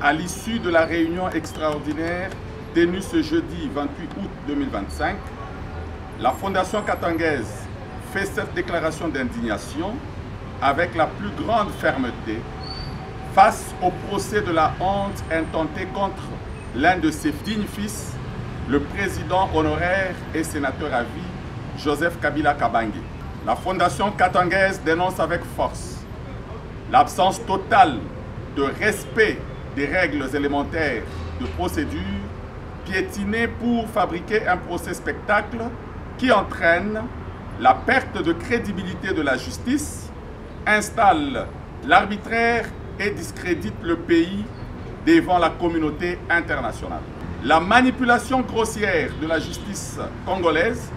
À l'issue de la réunion extraordinaire tenue ce jeudi 28 août 2025, la Fondation Katangaise fait cette déclaration d'indignation avec la plus grande fermeté face au procès de la honte intenté contre l'un de ses dignes fils, le président honoraire et sénateur à vie, Joseph Kabila Kabange. La Fondation Katangaise dénonce avec force l'absence totale de respect des règles élémentaires de procédure piétinées pour fabriquer un procès spectacle qui entraîne la perte de crédibilité de la justice, installe l'arbitraire et discrédite le pays devant la communauté internationale. La manipulation grossière de la justice congolaise,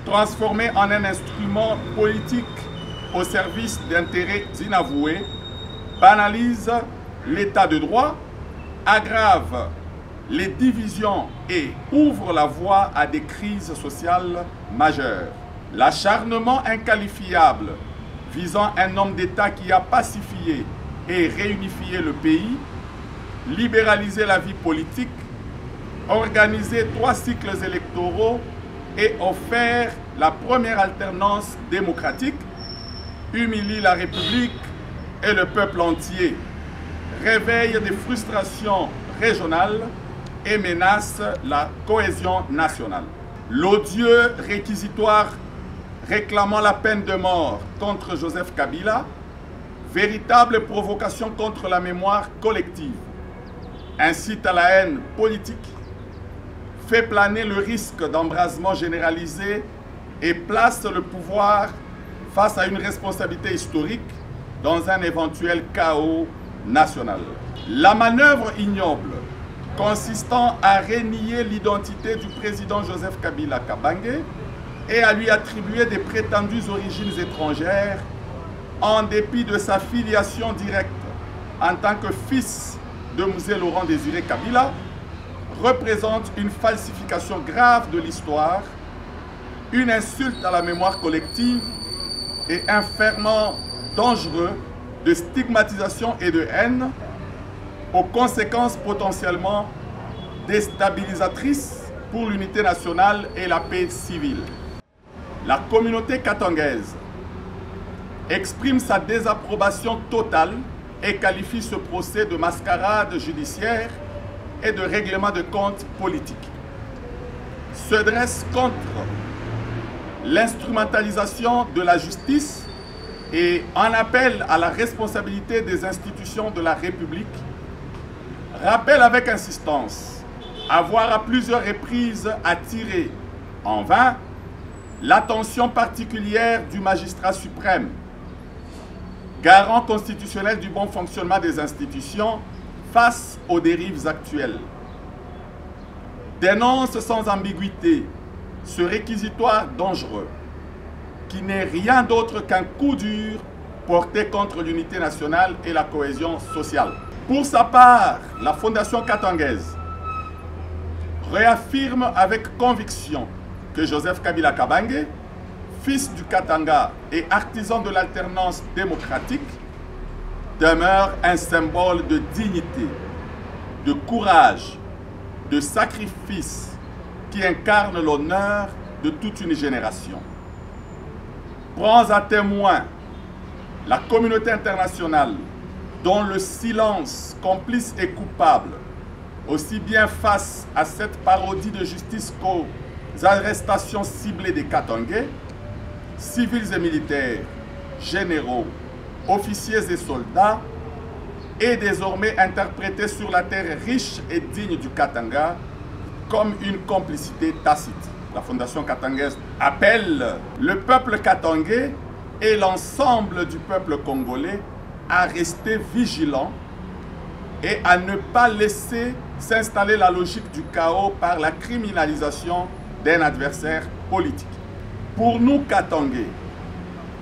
transformée en un instrument politique au service d'intérêts inavoués, banalise l'état de droit, aggrave les divisions et ouvre la voie à des crises sociales majeures. L'acharnement inqualifiable visant un homme d'État qui a pacifié et réunifié le pays, libéralisé la vie politique, organisé 3 cycles électoraux et offert la première alternance démocratique, humilie la République et le peuple entier, réveille des frustrations régionales et menace la cohésion nationale. L'odieux réquisitoire réclamant la peine de mort contre Joseph Kabila, véritable provocation contre la mémoire collective, incite à la haine politique, fait planer le risque d'embrasement généralisé et place le pouvoir face à une responsabilité historique dans un éventuel chaos national. La manœuvre ignoble consistant à renier l'identité du président Joseph Kabila Kabange et à lui attribuer des prétendues origines étrangères en dépit de sa filiation directe en tant que fils de Mzee Laurent Désiré Kabila, représente une falsification grave de l'histoire, une insulte à la mémoire collective et un ferment dangereux de stigmatisation et de haine aux conséquences potentiellement déstabilisatrices pour l'unité nationale et la paix civile. La communauté katangaise exprime sa désapprobation totale et qualifie ce procès de mascarade judiciaire et de règlement de comptes politiques. Se dresse contre l'instrumentalisation de la justice et en appelle à la responsabilité des institutions de la République, rappelle avec insistance avoir à plusieurs reprises attiré en vain l'attention particulière du magistrat suprême, garant constitutionnel du bon fonctionnement des institutions face aux dérives actuelles. Dénonce sans ambiguïté ce réquisitoire dangereux qui n'est rien d'autre qu'un coup dur porté contre l'unité nationale et la cohésion sociale. Pour sa part, la Fondation Katangaise réaffirme avec conviction que Joseph Kabila Kabange, fils du Katanga et artisan de l'alternance démocratique, demeure un symbole de dignité, de courage, de sacrifice qui incarne l'honneur de toute une génération. Prends à témoin la communauté internationale dont le silence complice et coupable, aussi bien face à cette parodie de justice qu'aux arrestations ciblées des Katangais, civils et militaires, généraux, officiers et soldats, est désormais interprété sur la terre riche et digne du Katanga comme une complicité tacite. La Fondation Katangaise appelle le peuple katangais et l'ensemble du peuple congolais à rester vigilants et à ne pas laisser s'installer la logique du chaos par la criminalisation d'un adversaire politique. Pour nous, Katangais,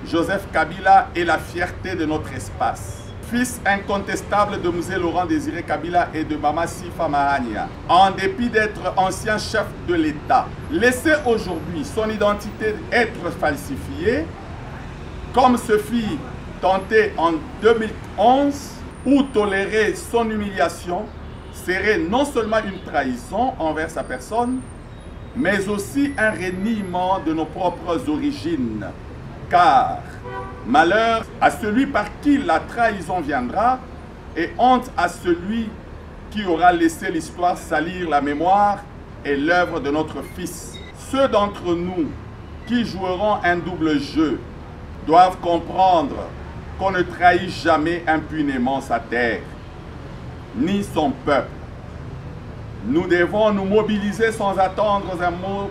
Joseph Kabila est la fierté de notre espace. Fils incontestable de Mzee Laurent Désiré Kabila et de Mama Sifa Mahania, en dépit d'être ancien chef de l'État, laisser aujourd'hui son identité être falsifiée, comme ce fut tenté en 2011, ou tolérer son humiliation serait non seulement une trahison envers sa personne, mais aussi un reniement de nos propres origines. Car malheur à celui par qui la trahison viendra, et honte à celui qui aura laissé l'histoire salir la mémoire et l'œuvre de notre Fils. Ceux d'entre nous qui joueront un double jeu doivent comprendre qu'on ne trahit jamais impunément sa terre, ni son peuple. Nous devons nous mobiliser sans attendre un mot